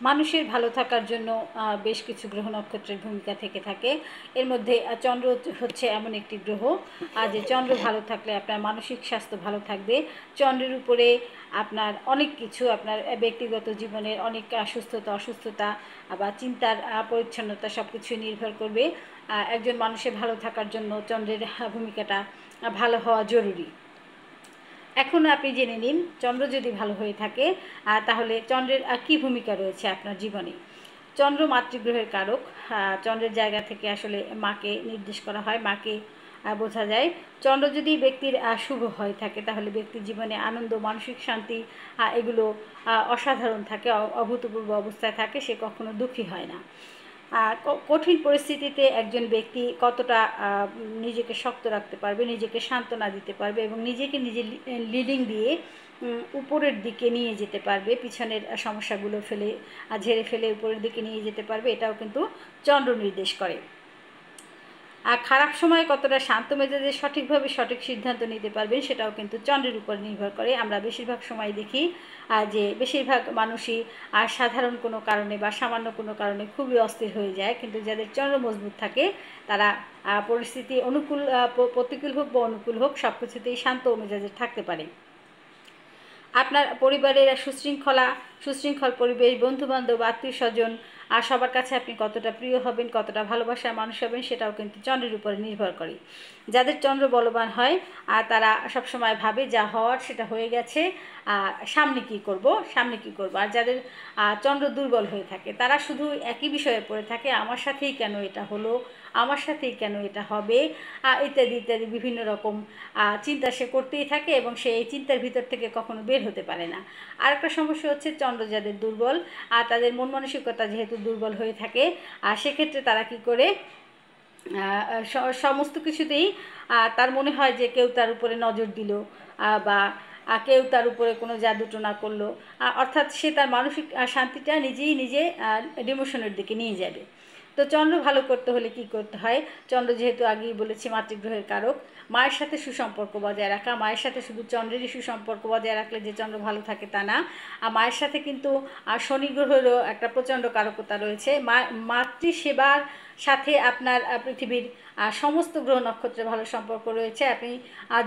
মানুষের ভালো থাকার জন্য বেশ কিছু গ্রহ নক্ষত্রের ভূমিকা থেকে থাকে। এর মধ্যে চন্দ্র হচ্ছে এমন একটি গ্রহ যে চন্দ্র ভালো থাকলে আপনার মানসিক স্বাস্থ্য ভালো থাকবে। চন্দ্রের উপরে আপনার অনেক কিছু, আপনার ব্যক্তিগত জীবনের অনেক সুস্থতা অসুস্থতা বা চিন্তার পরিচ্ছন্নতা সব কিছুই নির্ভর করবে। একজন মানুষের ভালো থাকার জন্য চন্দ্রের ভূমিকাটা ভালো হওয়া জরুরি। এখন আপনি জেনে নিন, চন্দ্র যদি ভালো হয়ে থাকে তাহলে চন্দ্রের কী ভূমিকা রয়েছে আপনার জীবনে। চন্দ্র মাতৃগ্রহের কারক। চন্দ্রের জায়গা থেকে আসলে মাকে নির্দেশ করা হয়, মাকে বোঝা যায়। চন্দ্র যদি ব্যক্তির শুভ হয়ে থাকে তাহলে ব্যক্তির জীবনে আনন্দ, মানসিক শান্তি এগুলো অসাধারণ থাকে, অভূতপূর্ব অবস্থায় থাকে, সে কখনো দুঃখী হয় না। কঠিন পরিস্থিতিতে একজন ব্যক্তি কতটা নিজেকে শক্ত রাখতে পারবে, নিজেকে সান্ত্বনা দিতে পারবে এবং নিজেকে নিজে লিডিং দিয়ে উপরের দিকে নিয়ে যেতে পারবে, পিছনের সমস্যাগুলো ঝেড়ে ফেলে উপরের দিকে নিয়ে যেতে পারবে, এটাও কিন্তু চন্দ্র নির্দেশ করে। আর খারাপ সময়ে কতটা শান্ত মেজাজে সঠিকভাবে সঠিক সিদ্ধান্ত নিতে পারবেন সেটাও কিন্তু চন্দ্রের উপর নির্ভর করে। আমরা বেশিরভাগ সময় দেখি যে বেশিরভাগ মানুষই সাধারণ কোনো কারণে বা সামান্য কোনো কারণে খুবই অস্থির হয়ে যায়, কিন্তু যাদের চন্দ্র মজবুত থাকে তারা পরিস্থিতি প্রতিকূল হোক বা অনুকূল হোক সব কিছুতেই শান্ত মেজাজে থাকতে পারে। আপনার পরিবারের সুশৃঙ্খল পরিবেশ, বন্ধুবান্ধব, আত্মীয় স্বজন আর সবার কাছে আপনি কতটা প্রিয় হবেন, কতটা ভালোবাসার মানুষ হবেন সেটাও কিন্তু চন্দ্রের উপরে নির্ভর করে। যাদের চন্দ্র বলবান হয় তারা সবসময় ভাবে যা হওয়ার সেটা হয়ে গেছে, সামনে কি করব। আর যাদের চন্দ্র দুর্বল হয়ে থাকে তারা শুধু একই বিষয়ে পড়ে থাকে, আমার সাথেই কেন এটা হলো, আমার সাথেই কেন এটা হবে, ইত্যাদি ইত্যাদি বিভিন্ন রকম চিন্তা সে করতেই থাকে এবং সে এই চিন্তার ভিতর থেকে কখনো বের হতে পারে না। আরেকটা সমস্যা হচ্ছে চন্দ্র যাদের দুর্বল তাদের মন মানসিকতা যেহেতু দুর্বল হয়ে থাকে সেক্ষেত্রে তারা কি করে সমস্ত কিছুতেই তার মনে হয় যে কেউ তার উপরে নজর দিল বা কেউ তার উপরে কোনো জাদুটোনা করলো, অর্থাৎ সে তার মানসিক শান্তিটা নিজে ডিমোশনের দিকে নিয়ে যাবে। তো চন্দ্র ভালো করতে হলে কি করতে হয়? চন্দ্র যেহেতু আগেই বলেছি মাতৃগ্রহের কারক, মায়ের সাথে সুসম্পর্ক বজায় রাখা। মায়ের সাথে শুধু চন্দ্রেরই সুসম্পর্ক বজায় রাখলে যে চন্দ্র ভালো থাকে তা না, মায়ের সাথে কিন্তু শনি গ্রহেরও একটা প্রচণ্ড কারকতা রয়েছে। মাতৃসেবার সাথে আপনার পৃথিবীর সমস্ত গ্রহ নক্ষত্রের ভালো সম্পর্ক রয়েছে। আপনি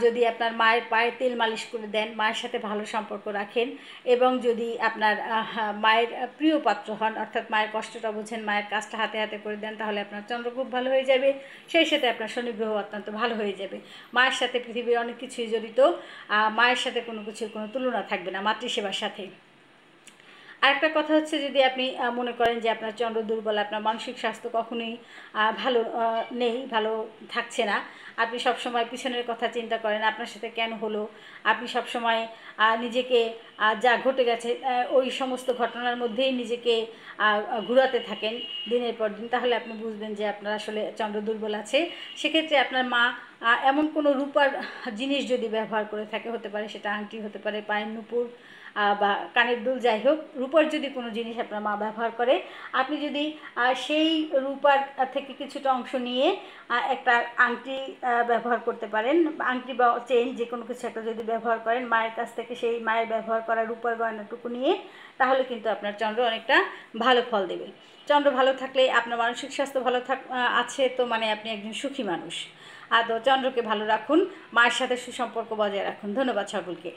যদি আপনার মায়ের পায়ে তেল মালিশ করে দেন, মায়ের সাথে ভালো সম্পর্ক রাখেন এবং যদি আপনার মায়ের প্রিয় পাত্র হন, অর্থাৎ মায়ের কষ্টটা বোঝেন, মায়ের কাজটা হাতে হাতে করে দেন, তাহলে আপনার চন্দ্র খুব ভালো হয়ে যাবে। সেই সাথে আপনার শনি গ্রহ অত্যন্ত ভালো হয়ে যাবে। মায়ের সাথে পৃথিবীর অনেক কিছুই জড়িত, মায়ের সাথে কোনো কিছুর কোনো তুলনা থাকবে না মাতৃসেবার সাথে। আরেকটা কথা হচ্ছে, যদি আপনি মনে করেন যে আপনার চন্দ্র দুর্বল, আপনার মানসিক স্বাস্থ্য কখনোই ভালো নেই, ভালো থাকছে না, আপনি সবসময় পিছনের কথা চিন্তা করেন, আপনার সাথে কেন হলো, আপনি সবসময় নিজেকে যা ঘটে গেছে ওই সমস্ত ঘটনার মধ্যেই নিজেকে ঘুরাতে থাকেন দিনের পর দিন, তাহলে আপনি বুঝবেন যে আপনার আসলে চন্দ্র দুর্বল আছে। সেক্ষেত্রে আপনার মা এমন কোনো রূপার জিনিস যদি ব্যবহার করে থাকে, হতে পারে সেটা আংটি, হতে পারে পায়ের নুপুর বা কানের দুল, যাই হোক, রূপার যদি কোনো জিনিস আপনার মা ব্যবহার করে, আপনি যদি সেই রূপার থেকে কিছুটা অংশ নিয়ে একটা আংটি ব্যবহার করতে পারেন, আংটি বা চেইন যে কোনো কিছু একটা যদি ব্যবহার করেন, মায়ের কাছ থেকে সেই মায়ের ব্যবহার করা রূপার গয়নাটুকু নিয়ে, তাহলে কিন্তু আপনার চন্দ্র অনেকটা ভালো ফল দেবে। চন্দ্র ভালো থাকলে আপনার মানসিক স্বাস্থ্য ভালো আছে, তো মানে আপনি একজন সুখী মানুষ। তো চন্দ্রকে ভালো রাখুন, মায়ের সাথে সুসম্পর্ক বজায় রাখুন। ধন্যবাদ সকলকে।